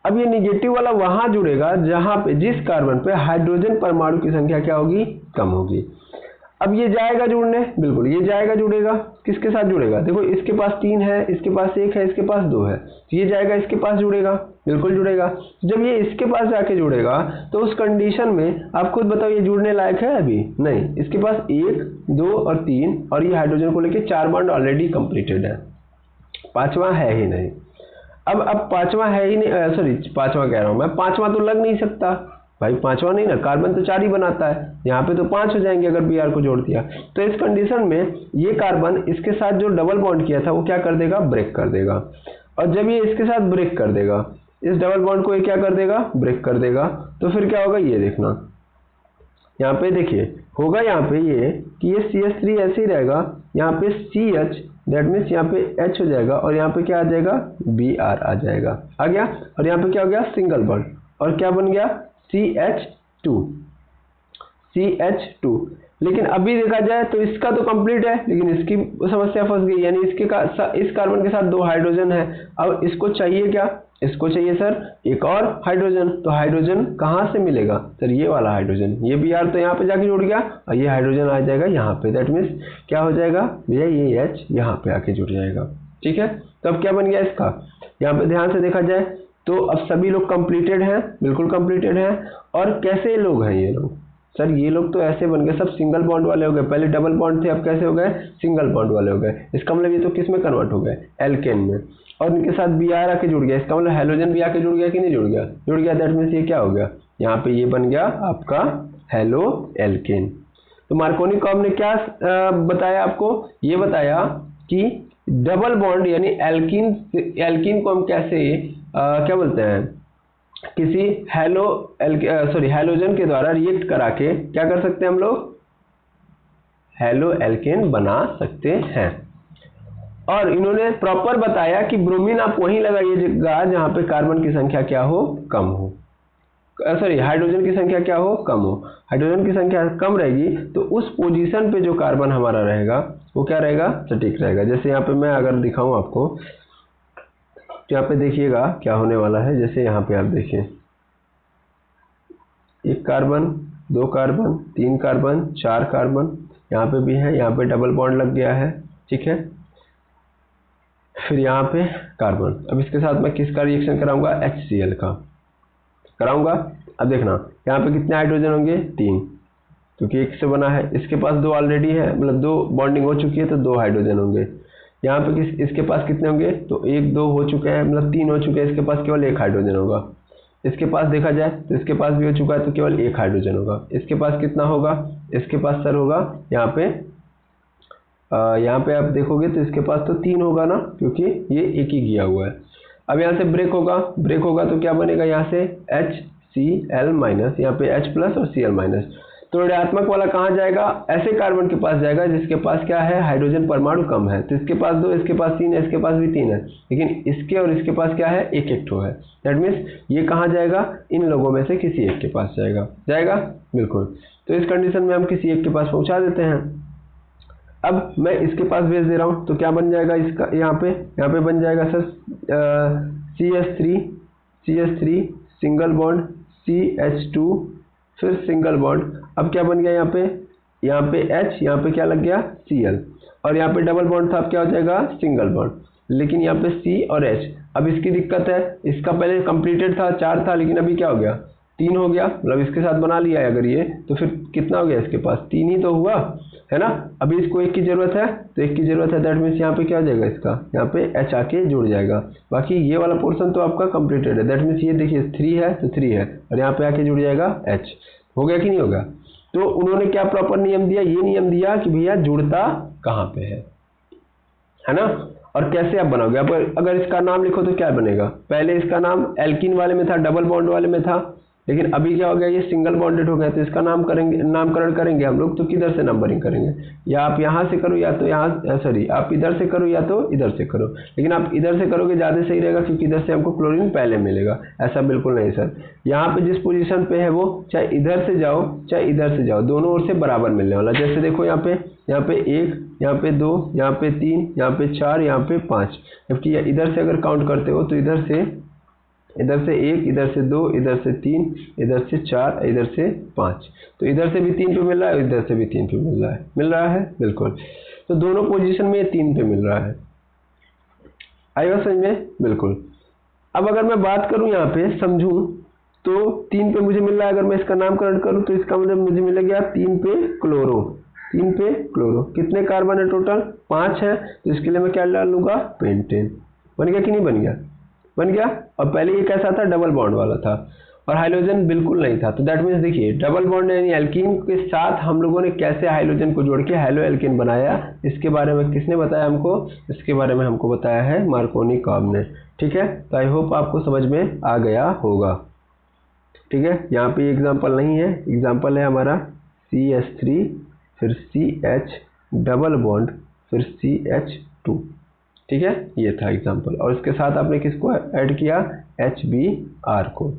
अब ये निगेटिव वाला वहां जुड़ेगा जहां पे जिस कार्बन पे हाइड्रोजन परमाणु की संख्या क्या होगी, कम होगी। अब ये जाएगा जुड़ने, बिल्कुल ये जाएगा जुड़ेगा, किसके साथ जुड़ेगा, देखो इसके पास 3 है, इसके पास 1 है, इसके पास 2 है, तो ये जाएगा इसके पास जुड़ेगा, बिल्कुल जुड़ेगा। जब ये इसके पास जाके जुड़ेगा तो उस कंडीशन में आप खुद बताओ ये जुड़ने लायक है अभी नहीं, इसके पास 1, 2 और 3 और ये हाइड्रोजन को लेके 4 बॉन्ड ऑलरेडी कंप्लीटेड है, पांचवा है ही नहीं। अब पांचवा है ही नहीं, सॉरी पांचवा कह रहा हूं मैं, पांचवा तो लग नहीं सकता भाई, पांचवा नहीं ना, कार्बन तो 4 ही बनाता है, यहाँ पे तो 5 हो जाएंगे अगर Br को जोड़ दिया। तो इस कंडीशन में ये कार्बन इसके साथ जो डबल बॉन्ड किया था वो क्या कर देगा, ब्रेक कर देगा। और जब ये इसके साथ ब्रेक कर देगा, इस डबल बॉन्ड को ये क्या कर देगा, ब्रेक कर देगा, तो फिर क्या होगा ये देखना, यहाँ पे देखिए होगा यहाँ पे ये कि ये CH3 ऐसे ही रहेगा, यहाँ पे CH दैट मीन्स यहाँ पे H हो जाएगा और यहाँ पे क्या आ जाएगा, Br आ जाएगा, आ गया। और यहाँ पे क्या हो गया, सिंगल बॉन्ड, और क्या बन गया, CH2। लेकिन अभी देखा जाए तो इसका तो कंप्लीट है, लेकिन इसकी समस्या फंस गई, यानी इस कार्बन के साथ 2 हाइड्रोजन है। अब इसको चाहिए क्या, इसको चाहिए सर एक और हाइड्रोजन, तो हाइड्रोजन कहाँ से मिलेगा सर, ये वाला हाइड्रोजन, ये Br तो यहाँ पे जाके जुड़ गया और ये हाइड्रोजन आ जाएगा यहाँ पे, दैट मीन्स क्या हो जाएगा भैया, ये H यहाँ पे आके जुड़ जाएगा, ठीक है। तो अब क्या बन गया इसका, यहाँ पे ध्यान से देखा जाए तो अब सभी लोग कंप्लीटेड हैं, बिल्कुल कंप्लीटेड हैं। और कैसे लोग हैं ये लोग, सर ये लोग तो ऐसे बन गए सब सिंगल बॉन्ड वाले हो गए, पहले डबल बॉन्ड थे अब कैसे हो गए, सिंगल बॉन्ड वाले हो गए। इसका मतलब ये तो किस में कन्वर्ट हो गए, एल्केन में, और इनके साथ Br आके जुड़ गया, इसका मतलब हेलोजन भी आके जुड़ गया कि नहीं जुड़ गया, जुड़ गया। दैट मीन्स ये क्या हो गया, यहाँ पे ये बन गया आपका हेलो एल्केन। तो मार्कोनी कॉम ने क्या बताया आपको, ये बताया कि डबल बॉन्ड यानी एल्कीन को हम कैसे क्या बोलते हैं, किसी हेलोजन के द्वारा रिएक्ट करा के क्या कर सकते हैं हम लोग, हेलो एल्केन बना सकते हैं। और इन्होंने प्रॉपर बताया कि ब्रोमीन आप वहीं लगाइएगा जहां पे कार्बन की संख्या क्या हो, कम हो, सॉरी हाइड्रोजन की संख्या क्या हो, कम हो। हाइड्रोजन की संख्या कम रहेगी तो उस पोजीशन पे जो कार्बन हमारा रहेगा वो क्या रहेगा, सटीक रहेगा। जैसे यहाँ पे मैं अगर दिखाऊं आपको, तो यहाँ पे देखिएगा क्या होने वाला है, जैसे यहाँ पे आप देखिए 1 कार्बन, 2 कार्बन, 3 कार्बन, 4 कार्बन, यहाँ पे भी है, यहाँ पे डबल बॉन्ड लग गया है, ठीक है। फिर यहाँ पे कार्बन, अब इसके साथ मैं किसका रिएक्शन कराऊंगा, HCl का कराऊंगा। अब देखना यहाँ पे कितने हाइड्रोजन होंगे, 3, क्योंकि 1 से बना है, इसके पास 2 ऑलरेडी है, मतलब 2 बॉन्डिंग हो चुकी है तो 2 हाइड्रोजन होंगे। यहाँ पे इसके पास कितने होंगे, तो 1, 2 हो चुके हैं, मतलब 3 हो चुके हैं, इसके पास केवल 1 हाइड्रोजन होगा। इसके पास देखा जाए तो इसके पास भी हो चुका है तो केवल 1 हाइड्रोजन होगा। इसके पास कितना होगा, इसके पास सर होगा यहाँ पे आप देखोगे तो इसके पास तो 3 होगा ना, क्योंकि ये 1 ही किया हुआ है। अब यहाँ से ब्रेक होगा तो क्या बनेगा, यहाँ से HCl-, यहाँ पे H+ और Cl-। तो ऋणात्मक वाला कहाँ जाएगा, ऐसे कार्बन के पास जाएगा जिसके पास क्या है, हाइड्रोजन परमाणु कम है। तो इसके पास 2, इसके पास 3 है, इसके पास भी 3 है, लेकिन इसके और इसके पास क्या है, 1 ठो है। दैट मीन्स ये कहाँ जाएगा, इन लोगों में से किसी एक के पास जाएगा बिल्कुल। तो इस कंडीशन में हम किसी एक के पास पहुँचा देते हैं। अब मैं इसके पास भेज दे रहा हूँ तो क्या बन जाएगा इसका, यहाँ पे बन जाएगा sir CH3 single bond, CH2 फिर सिंगल बॉन्ड। अब क्या बन गया, यहाँ पे H, यहाँ पे क्या लग गया, Cl, और यहाँ पे डबल बॉन्ड था, अब क्या हो जाएगा, सिंगल बॉन्ड, लेकिन यहाँ पे C और H। अब इसकी दिक्कत है, इसका पहले कंप्लीटेड था 4 था, लेकिन अभी क्या हो गया, 3 हो गया, मतलब इसके साथ बना लिया है अगर ये, तो फिर कितना हो गया, इसके पास 3 ही तो हुआ है ना। अभी इसको 1 की जरूरत है तो 1 की जरूरत है, दैट मीन्स यहाँ पे क्या हो जाएगा, इसका यहाँ पे H आके जुड़ जाएगा। बाकी ये वाला पोर्शन तो आपका कंप्लीटेड है, दैट मीन्स ये देखिए 3 है तो 3 है, और यहाँ पे आके जुड़ जाएगा H। हो गया कि नहीं होगा। तो उन्होंने क्या प्रॉपर नियम दिया, ये नियम दिया कि भैया जुड़ता कहाँ पे है ना, और कैसे आप बनाओगे। आप अगर इसका नाम लिखो तो क्या बनेगा, पहले इसका नाम एल्कीन वाले में था, डबल बॉन्ड वाले में था, लेकिन अभी क्या हो गया, ये सिंगल बॉन्डेड हो गया, तो इसका नामकरण करेंगे हम लोग, तो किधर से नंबरिंग करेंगे, या आप यहाँ से करो या तो यहाँ, सॉरी आप इधर से करो या तो इधर से करो, लेकिन आप इधर से करोगे ज़्यादा सही रहेगा, क्योंकि इधर से हमको क्लोरीन पहले मिलेगा। ऐसा बिल्कुल नहीं सर, यहाँ पे जिस पोजीशन पे है वो चाहे इधर से जाओ चाहे इधर से जाओ, दोनों ओर से बराबर मिलने वाला। जैसे देखो यहाँ पे 1, यहाँ पे 2, यहाँ पे 3, यहाँ पे 4, यहाँ पे 5, जबकि इधर से अगर काउंट करते हो तो इधर से इधर से 1, इधर से 2, इधर से 3, इधर से 4, इधर से 5। तो इधर से भी 3 पे मिल रहा है, इधर से भी 3 पे मिल रहा है बिल्कुल। तो दोनों पोजीशन में 3 पे मिल रहा है। आई बात समझ में? बिल्कुल। अब अगर मैं बात करूं यहाँ पे समझूं तो 3 पे मुझे मिल रहा है। अगर मैं इसका नामकरण करूं तो इसका मतलब मुझे मिल गया 3 पे क्लोरो। 3 पे क्लोरो। कितने कार्बन है टोटल? 5 है। तो इसके लिए मैं क्या डाल लूंगा? पेंटेन। बन गया कि नहीं बन गया? बन गया। और पहले ये कैसा था? डबल बॉन्ड वाला था और हाइड्रोजन बिल्कुल नहीं था। तो दैट मीन्स देखिए डबल बॉन्ड यानी एल्कीन के साथ हम लोगों ने कैसे हाइड्रोजन को जोड़ के हेलो एल्कीन बनाया, इसके बारे में किसने बताया हमको? इसके बारे में हमको बताया है मार्कोनी कॉब ने। ठीक है, तो आई होप आपको समझ में आ गया होगा। ठीक है, यहाँ पे एग्जाम्पल नहीं है, एग्जाम्पल है हमारा CH3 फिर CH डबल बॉन्ड फिर CH2। ठीक है, ये था एग्जाम्पल। और इसके साथ आपने किसको ऐड किया? HBr को।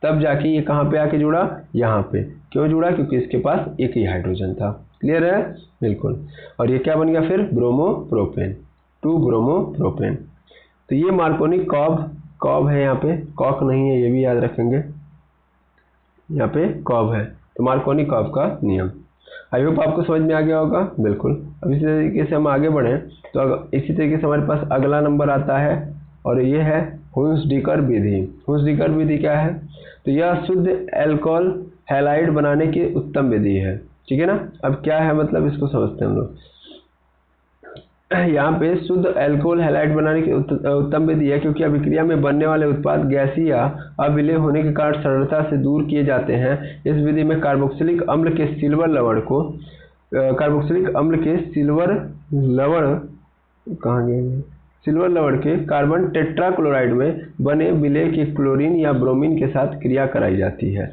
तब जाके ये कहाँ पे आके जुड़ा? यहाँ पे। क्यों जुड़ा? क्योंकि इसके पास एक ही हाइड्रोजन था। क्लियर है? बिल्कुल। और ये क्या बन गया फिर? Bromopropane, 2 bromopropane. तो ये मार्कोनी कॉब है, यहाँ पे कॉक नहीं है, ये भी याद रखेंगे। यहाँ पे कॉब है, तो मार्कोनी कॉब का नियम। आई होप आपको समझ में आ गया होगा। बिल्कुल। अब इसी तरीके से हम आगे बढ़ें तो इसी तरीके से हमारे पास अगला नंबर आता है और ये है हुंसडीकर विधि। हुंसडीकर विधि क्या है? तो यह शुद्ध एल्कोहल हैलाइड बनाने की उत्तम विधि है। ठीक है ना। अब क्या है मतलब, इसको समझते हैं हम लोग। यहाँ पे शुद्ध अल्कोहल हैलाइड बनाने की उत्तम विधि है क्योंकि अभिक्रिया में बनने वाले उत्पाद गैसीय या अविलेय होने के कारण सरलता से दूर किए जाते हैं। इस विधि में कार्बोक्सिलिक अम्ल के सिल्वर लवण को सिल्वर लवण के कार्बन टेट्राक्लोराइड में बने विलेय के क्लोरीन या ब्रोमीन के साथ क्रिया कराई जाती है।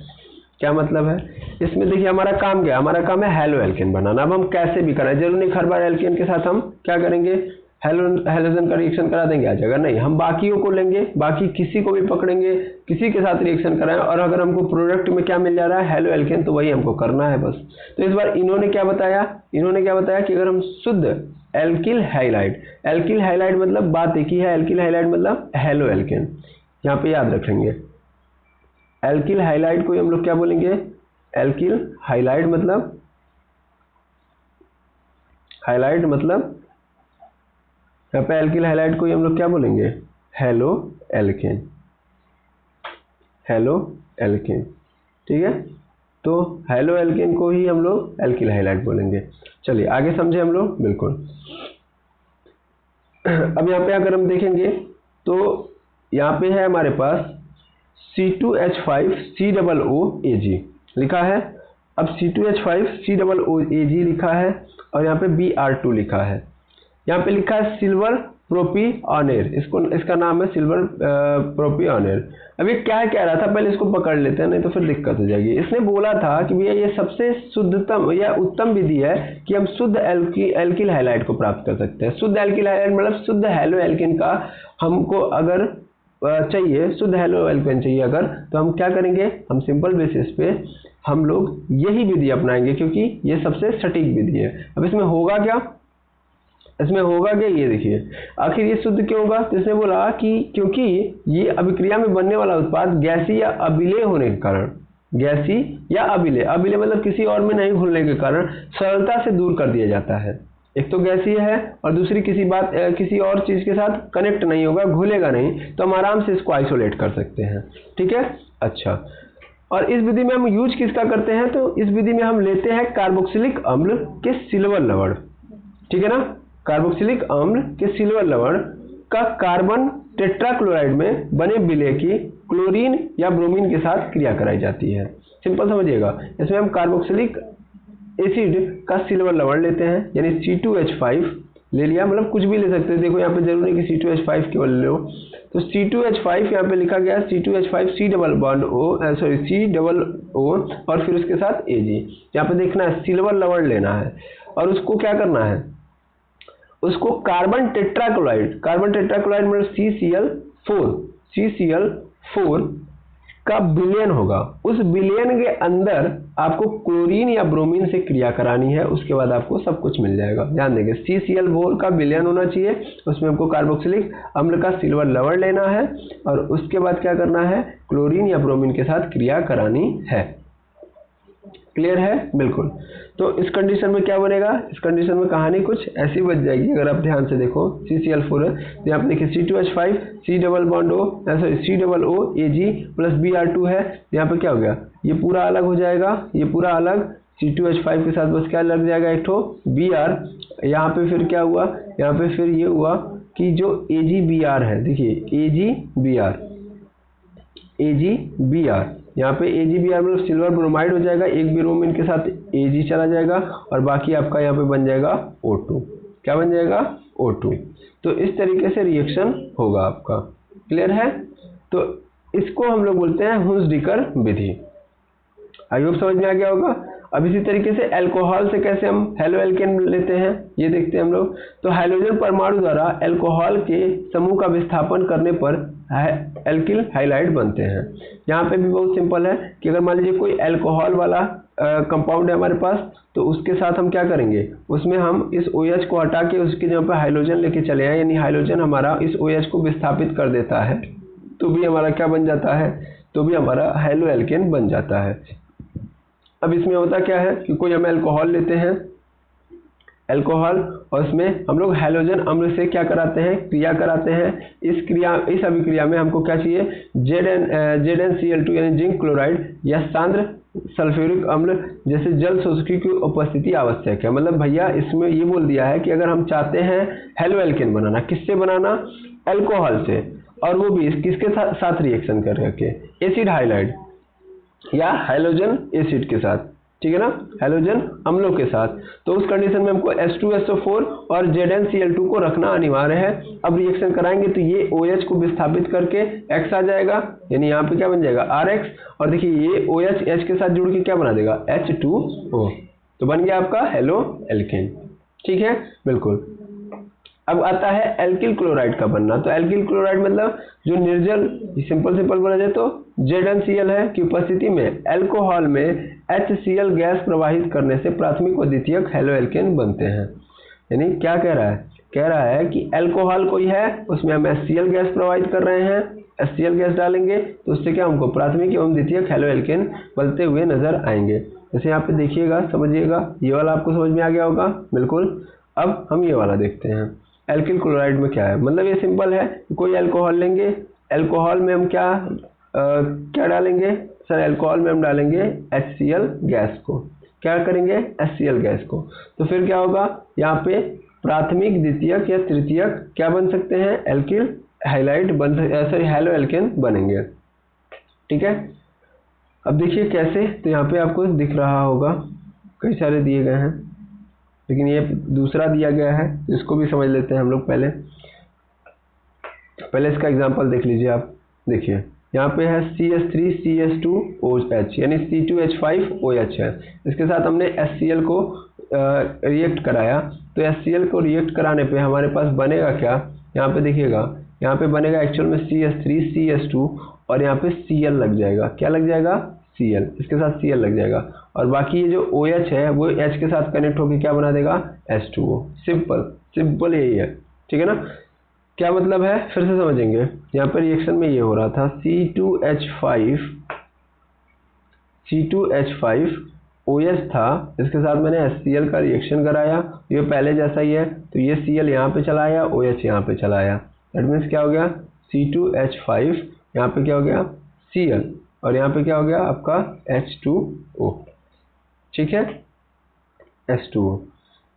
क्या मतलब है? इसमें देखिए हमारा काम क्या है? हमारा काम है हेलो एल्केन बनाना। अब हम कैसे भी कराएं, जरूर नहीं हर बार एल्केन के साथ हम क्या करेंगे? हैलोजन का रिएक्शन करा देंगे आ जाएगा, नहीं। हम बाकियों को लेंगे, बाकी किसी को भी पकड़ेंगे, किसी के साथ रिएक्शन कराएं और अगर हमको प्रोडक्ट में क्या मिल जा रहा है? हेलो एल्केन, तो वही हमको करना है बस। तो इस बार इन्होंने क्या बताया कि अगर हम शुद्ध एल्किल हाइलाइड मतलब बात एक ही है, एल्किल हाइलाइड मतलब हेलो एल्केन। यहाँ पे याद रखेंगे एल्किल हाइलाइड को हम लोग क्या बोलेंगे? एल्किल हाइलाइड मतलब यहाँ पे एल्किल हाइलाइड को हम लोग क्या बोलेंगे? Halo alkane. ठीक है, तो हेलो एल्केन को ही हम लोग एल्किल हाइलाइड बोलेंगे। चलिए आगे समझे हम लोग। बिल्कुल। अब यहाँ पे अगर हम देखेंगे तो यहाँ पे है हमारे पास C2H5COOAg लिखा है। अब C2H5COOAg लिखा है और यहाँ पे Br2 लिखा है। यहाँ पे लिखा है सिल्वर प्रोपिऑनेर, इसका नाम है सिल्वर प्रोपिऑनेर। अब ये क्या कह रहा था, पहले इसको पकड़ लेते हैं नहीं तो फिर दिक्कत हो जाएगी। इसने बोला था कि भैया ये सबसे शुद्धतम या उत्तम विधि है कि हम शुद्ध एल्किल हाइलाइड को प्राप्त कर सकते हैं। शुद्ध एल्किल हाइलाइड मतलब शुद्ध हेलो एल्केन का हमको अगर चाहिए, शुद्ध हेलो एल्केन चाहिए अगर, तो हम क्या करेंगे? हम सिंपल बेसिस पे हम लोग यही विधि अपनाएंगे क्योंकि ये सबसे सटीक विधि है। अब इसमें होगा क्या? ये देखिए आखिर ये शुद्ध क्यों होगा? तो इसने बोला कि क्योंकि ये अभिक्रिया में बनने वाला उत्पाद गैसीय या अविलेय होने के कारण, अविलेय मतलब किसी और में नहीं घुलने के कारण सरलता से दूर कर दिया जाता है। एक तो गैसीय है और दूसरी किसी और चीज के साथ कनेक्ट नहीं होगा, घुलेगा नहीं, तो हम आराम से इसको आइसोलेट कर सकते हैं। ठीक है, अच्छा। और इस विधि में हम यूज किसका करते हैं? तो इस विधि में हम लेते हैं कार्बोक्सिलिक अम्ल के सिल्वर लवण। ठीक है ना, कार्बोक्सिलिक अम्ल के सिल्वर लवण का कार्बन टेट्राक्लोराइड में बने विलेय की क्लोरीन या ब्रोमीन के साथ क्रिया कराई जाती है। सिंपल समझिएगा, इसमें हम कार्बोक्सिलिक एसिड का सिल्वर लवण लेते हैं यानी C2H5 ले लिया, मतलब कुछ भी ले सकते हैं। देखो यहाँ पे जरूरी नहीं कि C2H5 केवल लो, तो C2H5 यहाँ पे लिखा गया C2H5 COO और फिर उसके साथ Ag। यहाँ पे देखना है सिल्वर लवण लेना है और उसको क्या करना है? उसको कार्बन टेट्राक्लोराइड मतलब CCl4 का विलयन होगा, उस विलयन के अंदर आपको क्लोरीन या ब्रोमीन से क्रिया करानी है, उसके बाद आपको सब कुछ मिल जाएगा। ध्यान देंगे CCl4 का विलयन होना चाहिए, उसमें हमको कार्बोक्सिलिक अम्ल का सिल्वर लवण लेना है और उसके बाद क्या करना है, क्लोरीन या ब्रोमीन के साथ क्रिया करानी है। क्लियर है? बिल्कुल। तो इस कंडीशन में क्या बनेगा, इस कंडीशन में कहानी कुछ ऐसी बच जाएगी। अगर आप ध्यान से देखो CCl4 है तो यहाँ पे देखिए C2H5 C double bond O COO Ag plus Br2 है, यहाँ पे क्या हो गया, ये पूरा अलग हो जाएगा, ये पूरा अलग, C2H5 के साथ बस क्या लग जाएगा, एक ठो Br। यहाँ पे फिर क्या हुआ, यहाँ पे फिर ये हुआ कि जो AgBr है, देखिए AgBr यहाँ पे AgBr मतलब सिल्वर ब्रोमाइड हो जाएगा, एक ब्रोमीन के साथ Ag चला जाएगा और बाकी आपका यहाँ पे बन जाएगा O2। क्या बन जाएगा, O2। तो इस तरीके से रिएक्शन होगा आपका। क्लियर है? तो इसको हम लोग बोलते हैं हुंस-डिकर विधि। आई होप समझ में आ गया होगा। अब इसी तरीके से अल्कोहल से कैसे हम हेलो एल्केन लेते हैं ये देखते हैं हम लोग। तो हाइड्रोजन परमाणु द्वारा अल्कोहल के समूह का विस्थापन करने पर एल्किल हाइलाइड बनते हैं। यहाँ पे भी बहुत सिंपल है कि अगर मान लीजिए कोई अल्कोहल वाला कंपाउंड है हमारे पास, तो उसके साथ हम क्या करेंगे, उसमें हम इस OH को हटा के उसके जगह पर हाइड्रोजन लेके चले आए, यानी हाइड्रोजन हमारा इस OH को विस्थापित कर देता है, तो भी हमारा क्या बन जाता है, तो भी हमारा हेलो एल्केन बन जाता है। अब इसमें होता क्या है कि कोई हम अल्कोहल लेते हैं, अल्कोहल, और इसमें हम लोग हैलोजन अम्ल से क्या कराते हैं, क्रिया कराते हैं। इस अभिक्रिया में हमको क्या चाहिए, ZnCl2 यानी जिंक क्लोराइड या सांद्र सल्फ्यूरिक अम्ल जैसे जल शोषकी की उपस्थिति आवश्यक है। मतलब भैया इसमें ये बोल दिया है कि अगर हम चाहते हैं हेलो एल्केन बनाना, किससे बनाना, अल्कोहल से, और वो भी किसके साथ रिएक्शन कर करके, एसिड हाइलाइड या हाइड्रोजन एसिड के साथ, ठीक है ना, हाइड्रोजन अम्लों के साथ। तो उस कंडीशन में हमको H2SO4 और ZnCl2 को रखना अनिवार्य है। अब रिएक्शन कराएंगे तो ये OH को विस्थापित करके X आ जाएगा, यानी यहाँ पे क्या बन जाएगा RX, और देखिए ये OH H के साथ जुड़ के क्या बना देगा, H2O। तो बन गया आपका हेलो एल्केन। ठीक है, बिल्कुल। अब आता है एल्किल क्लोराइड का बनना। तो एल्किल क्लोराइड मतलब जो निर्जल, सिंपल बोला जाए तो ZnCl है की उपस्थिति में अल्कोहल में HCl गैस प्रवाहित करने से प्राथमिक व द्वितीयक हेलो एल्केन बनते हैं। यानी क्या कह रहा है, कह रहा है कि अल्कोहल कोई है, उसमें हम HCl गैस प्रवाहित कर रहे हैं, HCl गैस डालेंगे तो उससे क्या हमको प्राथमिक एवं द्वितीयक हेलो एल्केन बनते हुए नजर आएंगे। जैसे यहाँ पे देखिएगा, समझिएगा, ये वाला आपको समझ में आ गया होगा, बिल्कुल। अब हम ये वाला देखते हैं, एल्किल क्लोराइड में क्या है। मतलब ये सिंपल है, कोई अल्कोहल लेंगे, अल्कोहल में हम क्या डालेंगे सर, अल्कोहल में हम डालेंगे HCl गैस को, क्या करेंगे, HCl गैस को। तो फिर क्या होगा, यहाँ पे प्राथमिक, द्वितीयक या तृतीयक क्या बन सकते हैं, एल्किल हाइलाइड बन, सॉरी हेलो एल्केन बनेंगे। ठीक है, अब देखिए कैसे, तो यहाँ पे आपको दिख रहा होगा, कई सारे दिए गए हैं, लेकिन ये दूसरा दिया गया है, तो इसको भी समझ लेते हैं हम लोग। पहले इसका एग्जांपल देख लीजिए आप। देखिए यहाँ पे है CH3CH2OH यानी C2H5OH है, इसके साथ हमने HCl को रिएक्ट कराया। तो HCl को रिएक्ट कराने पे हमारे पास बनेगा क्या, यहाँ पे देखिएगा, यहाँ पे बनेगा एक्चुअल में CH3CH2 और यहाँ पे Cl लग जाएगा, क्या लग जाएगा, Cl, इसके साथ Cl लग जाएगा, और बाकी ये जो OH है वो H के साथ कनेक्ट होकर क्या बना देगा, H2O। सिंपल यही है, ठीक है ना। क्या मतलब है, फिर से समझेंगे। यहाँ पर रिएक्शन में ये हो रहा था C2H5OH था, इसके साथ मैंने HCl का रिएक्शन कराया, ये पहले जैसा ही है, तो ये Cl यहाँ पे चला आया, OH यहाँ पे चला आया, दैट मीन्स क्या हो गया, C2H5 यहाँ पे क्या हो गया, Cl, और यहाँ पे क्या हो गया आपका H2O। ठीक है, H2O।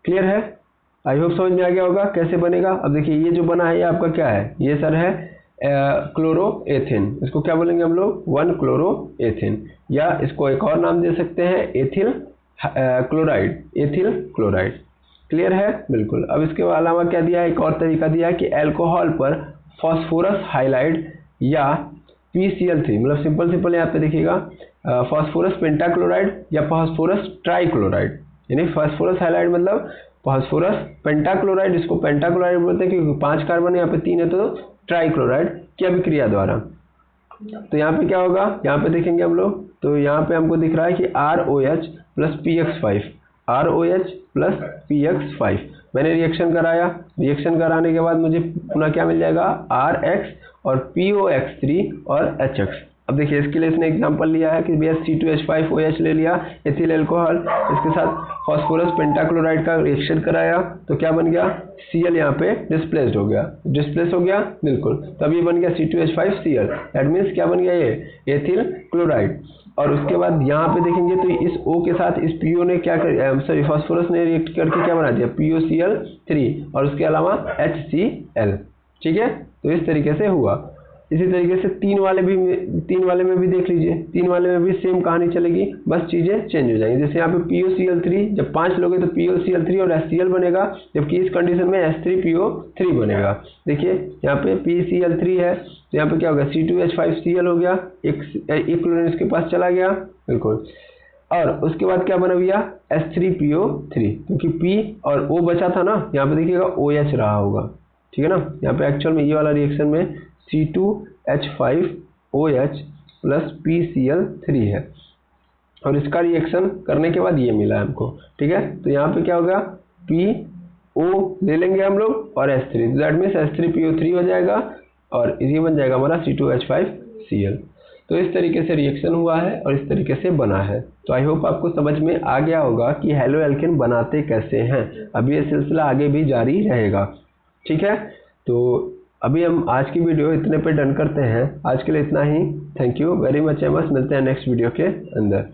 क्लियर है, आई होप समझ में आ गया होगा कैसे बनेगा। अब देखिए ये जो बना है ये आपका क्या है, ये सर है क्लोरोएथेन, इसको क्या बोलेंगे हम लोग, 1-क्लोरोएथेन, या इसको एक और नाम दे सकते हैं एथिल क्लोराइड। क्लियर है, बिल्कुल। अब इसके अलावा क्या दिया है, एक और तरीका दिया है कि अल्कोहल पर फास्फोरस हाइलाइड या PCl3, मतलब सिंपल यहाँ पे देखिएगा, फास्फोरस पेंटाक्लोराइड या फास्फोरस ट्राइक्लोराइड, यानी फास्फोरस हाइलाइड मतलब फास्फोरस पेंटाक्लोराइड, इसको पेंटाक्लोराइड बोलते हैं क्योंकि 5 कार्बन यहाँ पे 3 है, तो ट्राइक्लोराइड की अभिक्रिया द्वारा। तो यहाँ पे क्या होगा, यहाँ पे देखेंगे हम लोग, तो यहाँ पे हमको दिख रहा है कि ROH plus PX5, ROH plus PX5। मैंने रिएक्शन कराया, रिएक्शन कराने के बाद मुझे पुनः क्या मिल जाएगा, RX और POX3 और HX। अब देखिए इसके लिए इसने एग्जांपल लिया है कि भैया C2H5OH ले लिया एथिल अल्कोहल, इसके साथ फास्फोरस पेंटाक्लोराइड का रिएक्शन कराया तो क्या बन गया, Cl यहाँ पे डिस्प्लेस्ड हो गया, डिस्प्लेस हो गया बिल्कुल, तब ये बन गया C2H5Cl। दैट मीन्स क्या बन गया, ये एथिल क्लोराइड। और उसके बाद यहाँ पे देखेंगे तो इस O के साथ इस PO ने क्या कर, सॉरी फास्फोरस ने रिएक्ट करके क्या बना दिया, POCl3 और उसके अलावा HCl। ठीक है, तो इस तरीके से हुआ। इसी तरीके से तीन वाले में भी देख लीजिए, तीन वाले में भी सेम कहानी चलेगी, बस चीज़ें चेंज हो जाएंगी। जैसे यहाँ पे POCl3, जब 5 लोगे तो POCl3 और HCl बनेगा, जबकि इस कंडीशन में H3PO3 बनेगा। देखिए यहाँ पे PCl3 है तो यहाँ पे क्या होगा, C2H5Cl हो गया, एक क्लोरीन इसके पास चला गया बिल्कुल। और उसके बाद क्या बना भैया, H3PO3, क्योंकि P और O बचा था ना, यहाँ पे देखिएगा OH रहा होगा। ठीक है ना, यहाँ पे एक्चुअल में ये वाला रिएक्शन में C2H5OH प्लस PCl3 है और इसका रिएक्शन करने के बाद ये मिला हमको। ठीक है, तो यहाँ पे क्या होगा, PO ले लेंगे हम लोग और H3, दैट मीन्स H3PO3 हो जाएगा और ये बन जाएगा हमारा C2H5Cl। तो इस तरीके से रिएक्शन हुआ है और इस तरीके से बना है। तो आई होप आपको समझ में आ गया होगा कि हेलो एल्केन बनाते कैसे हैं। अभी ये सिलसिला आगे भी जारी रहेगा। ठीक है, तो अभी हम आज की वीडियो इतने पे डन करते हैं। आज के लिए इतना ही। थैंक यू वेरी मच एमस, मिलते हैं नेक्स्ट वीडियो के अंदर।